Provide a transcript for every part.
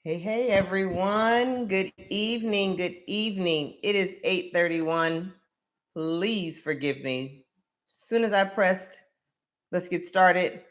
Hey, everyone. Good evening. Good evening. It is 8:31. Please forgive me. As soon as I pressed let's get started,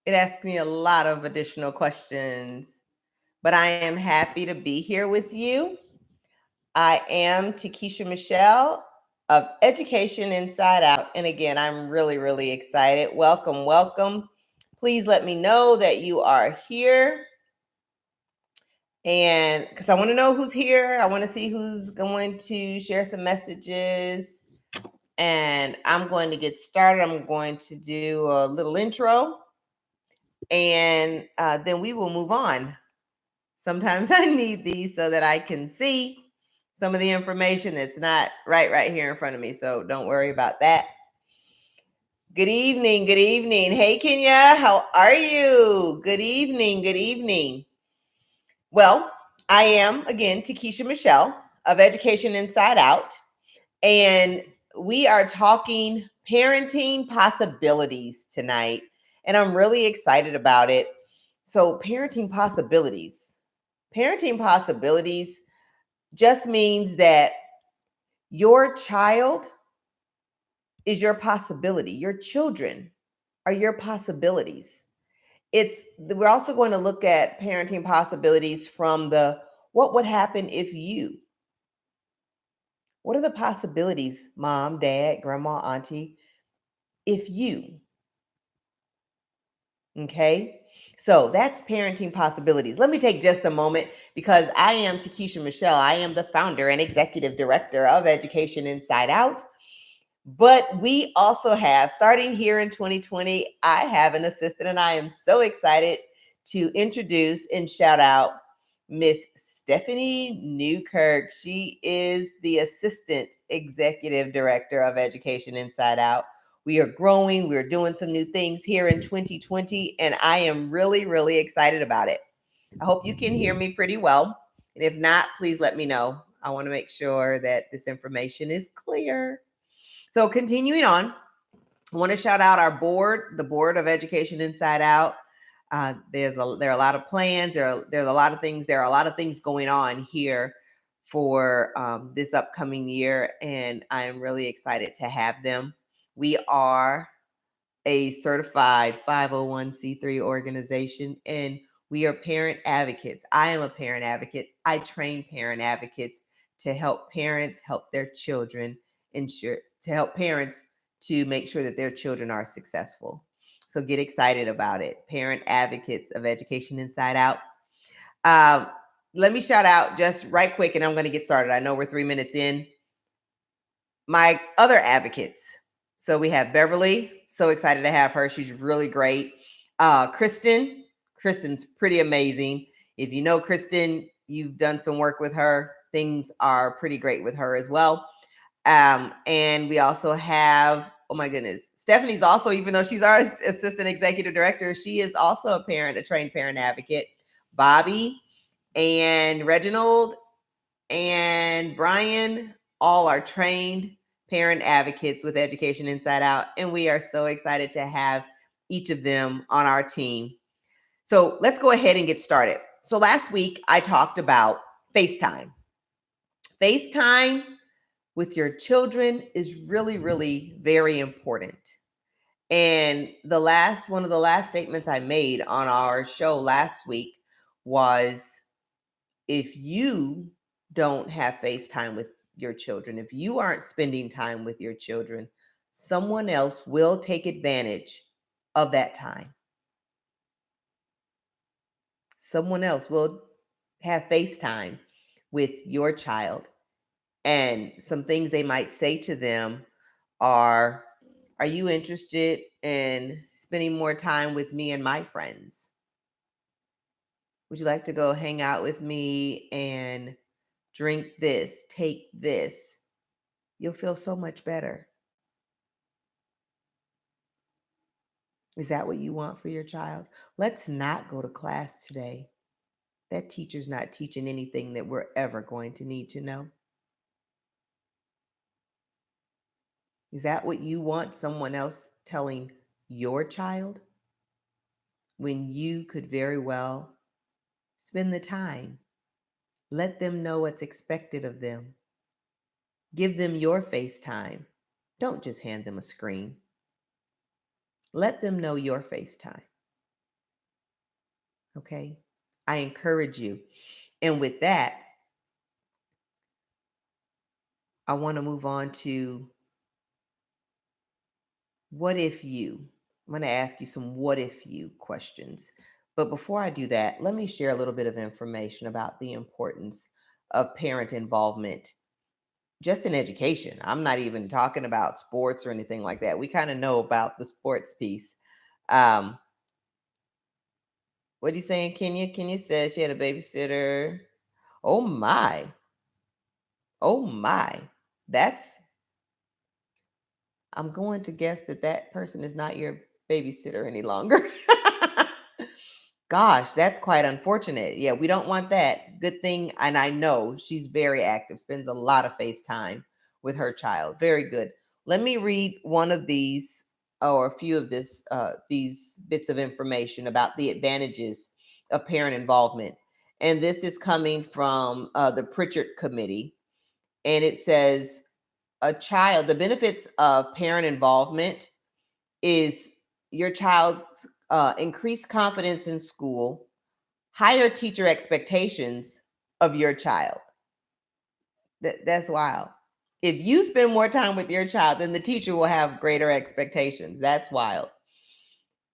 it asked me a lot of additional questions. But I am happy to be here with you. I am Tikisha-Michelle of Education Inside Out. And again, I'm really excited. Welcome, welcome. Please let me know that you are here. And because I want to know who's here, I want to see who's going to share some messages. And I'm going to get started. I'm going to do a little intro and then we will move on. Sometimes I need these so that I can see some of the information that's not right here in front of me. So don't worry about that. Good evening. Good evening. Hey, Kenya, how are you? Good evening. Good evening. Well, I am, again, Tikisha-Michelle of Education Inside Out, and we are talking parenting possibilities tonight, and I'm really excited about it. So, parenting possibilities. Parenting possibilities just means that your child is your possibility. Your children are your possibilities. We're also going to look at parenting possibilities from the what would happen if you. What are the possibilities, mom, dad, grandma, auntie, if you? Okay. So that's parenting possibilities. Let me take just a moment because I am Tikisha-Michelle. I am the founder and executive director of Education Inside Out. But we also have, starting here in 2020, I have an assistant, and I am so excited to introduce and shout out Miss Stephanie Newkirk. She is the assistant executive director of Education Inside Out. We are growing, we're doing some new things here in 2020, and I am really excited about it. I hope you can hear me pretty well. And if not, please let me know. I want to make sure that this information is clear. So continuing on, I want to shout out our board, the Board of Education Inside Out. There are a lot of plans. There's a lot of things. There are a lot of things going on here for this upcoming year, and I am really excited to have them. We are a certified 501c3 organization, and we are parent advocates. I am a parent advocate. I train parent advocates to help parents help their children to help parents to make sure that their children are successful. So get excited about it. Parent advocates of Education Inside Out. Um, Let me shout out just right quick, and I'm going to get started. I know we're 3 minutes in. My other advocates. So we have Beverly. So excited to have her. She's really great. Kristen's pretty amazing. If you know Kristen, you've done some work with her. Things are pretty great with her as well. And we also have, oh my goodness, Stephanie's also, even though she's our assistant executive director, she is also a trained parent advocate. Bobby and Reginald and Brian all are trained parent advocates with Education Inside Out, and we are so excited to have each of them on our team. So let's go ahead and get started. So last week I talked about FaceTime. FaceTime with your children is really very important. And one of the last statements I made on our show last week was, if you don't have FaceTime with your children, if you aren't spending time with your children, someone else will take advantage of that time. Someone else will have FaceTime with your child. And some things they might say to them are you interested in spending more time with me and my friends? Would you like to go hang out with me and drink this, take this? You'll feel so much better. Is that what you want for your child? Let's not go to class today. That teacher's not teaching anything that we're ever going to need to know. Is that what you want someone else telling your child when you could very well Spend the time. Let them know what's expected of them. Give them your FaceTime. Don't just hand them a screen. Let them know your FaceTime. Okay? I encourage you. And with that, I want to move on to what if you. I'm going to ask you some what if you questions. But before I do that, let me share a little bit of information about the importance of parent involvement just in education. I'm not even talking about sports or anything like that. We kind of know about the sports piece. Um, what are you saying, Kenya? Kenya says she had a babysitter. Oh my. Oh my. That's, I'm going to guess that that person is not your babysitter any longer. Gosh, that's quite unfortunate. Yeah, we don't want that. Good thing, and I know she's very active, spends a lot of face time with her child. Very good. Let me read one of these or a few of these bits of information about the advantages of parent involvement. And this is coming from the Pritchard Committee. And it says the benefits of parent involvement is your child's increased confidence in school, higher teacher expectations of your child. That's wild. If you spend more time with your child, then the teacher will have greater expectations. That's wild.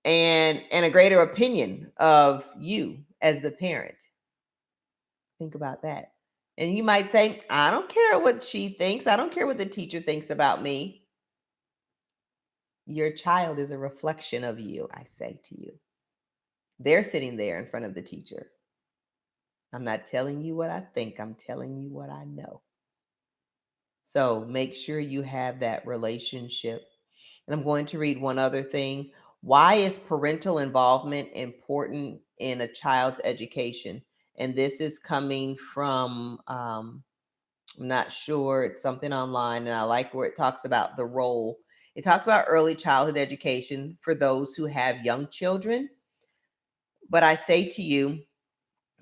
And a greater opinion of you as the parent. Think about that. And you might say, I don't care what she thinks. I don't care what the teacher thinks about me. Your child is a reflection of you, I say to you. They're sitting there in front of the teacher. I'm not telling you what I think, I'm telling you what I know. So make sure you have that relationship. And I'm going to read one other thing. Why is parental involvement important in a child's education? And this is coming from, I'm not sure, it's something online, and I like where it talks about the role. It talks about early childhood education for those who have young children. But I say to you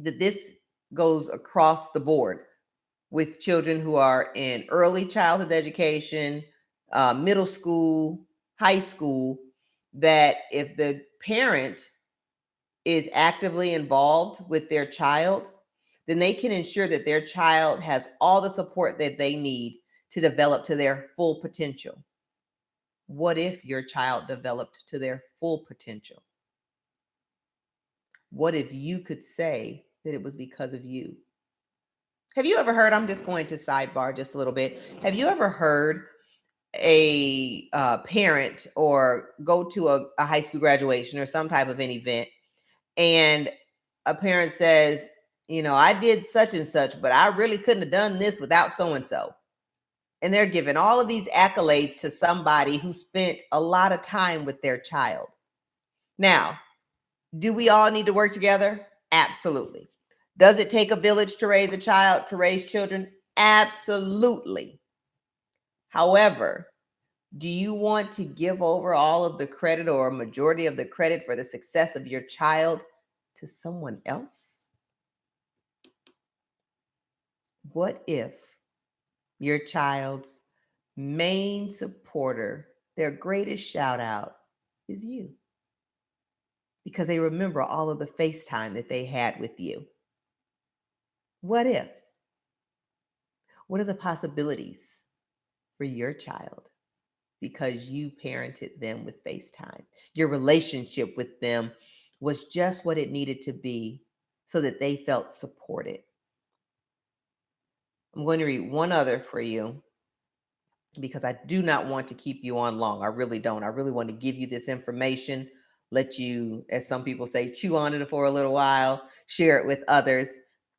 that this goes across the board with children who are in early childhood education, middle school, high school, that if the parent is actively involved with their child, then they can ensure that their child has all the support that they need to develop to their full potential. What if your child developed to their full potential? What if you could say that it was because of you? Have you ever heard, I'm just going to sidebar just a little bit. Have you ever heard a parent or go to a high school graduation or some type of an event, and a parent says, I did such and such, but I really couldn't have done this without so and so. And they're giving all of these accolades to somebody who spent a lot of time with their child. Now, do we all need to work together? Absolutely. Does it take a village to raise a child, to raise children? Absolutely. However, do you want to give over all of the credit or a majority of the credit for the success of your child to someone else? What if your child's main supporter, their greatest shout out, is you? Because they remember all of the FaceTime that they had with you. What if? What are the possibilities for your child because you parented them with FaceTime? Your relationship with them was just what it needed to be so that they felt supported. I'm going to read one other for you because I do not want to keep you on long. I really don't. I really want to give you this information, let you, as some people say, chew on it for a little while, share it with others,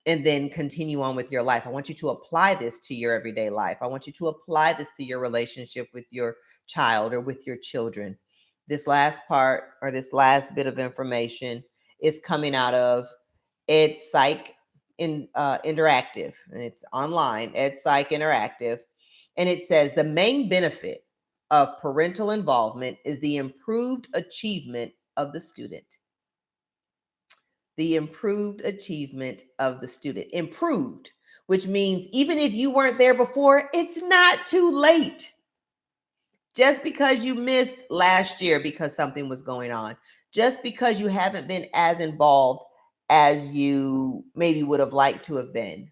and then continue on with your life. I want you to apply this to your everyday life. I want you to apply this to your relationship with your child or with your children. This last part or this last bit of information is coming out of Ed Psych Interactive, and it's online, Ed Psych Interactive. And it says the main benefit of parental involvement is the improved achievement of the student. the improved achievement of the student. Improved, which means even if you weren't there before, it's not too late. Just because you missed last year because something was going on, just because you haven't been as involved as you maybe would have liked to have been,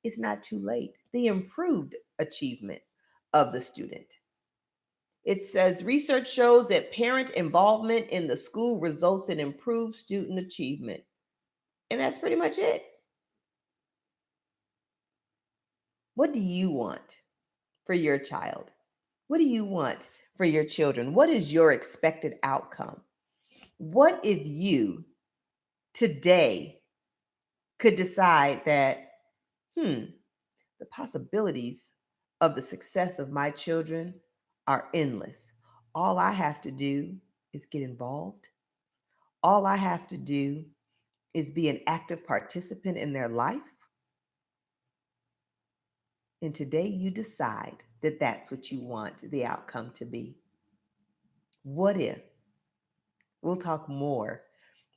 it's not too late. The improved achievement of the student. It says research shows that parent involvement in the school results in improved student achievement. And that's pretty much it. What do you want for your child? What do you want for your children? What is your expected outcome? What if you today could decide that, the possibilities of the success of my children are endless. All I have to do is get involved. All I have to do is be an active participant in their life. And today you decide that that's what you want the outcome to be. What if? We'll talk more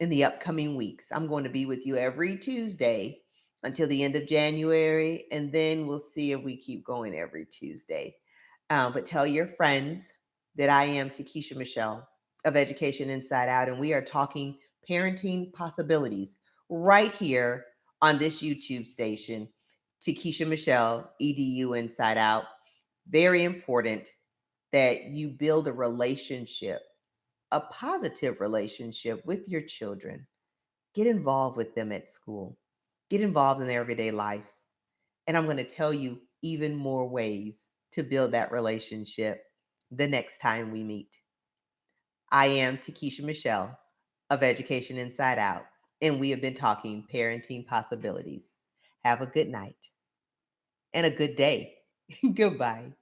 in the upcoming weeks. I'm going to be with you every Tuesday until the end of January, and then we'll see if we keep going every Tuesday. But tell your friends that I am Tikisha-Michelle of Education Inside Out, and we are talking parenting possibilities right here on this YouTube station, Tikisha-Michelle, EDU Inside Out. Very important that you build a relationship, a positive relationship with your children. Get involved with them at school. Get involved in their everyday life. And I'm going to tell you even more ways to build that relationship the next time we meet. I am Tikisha-Michelle of Education Inside Out, and we have been talking parenting possibilities. Have a good night and a good day. Goodbye.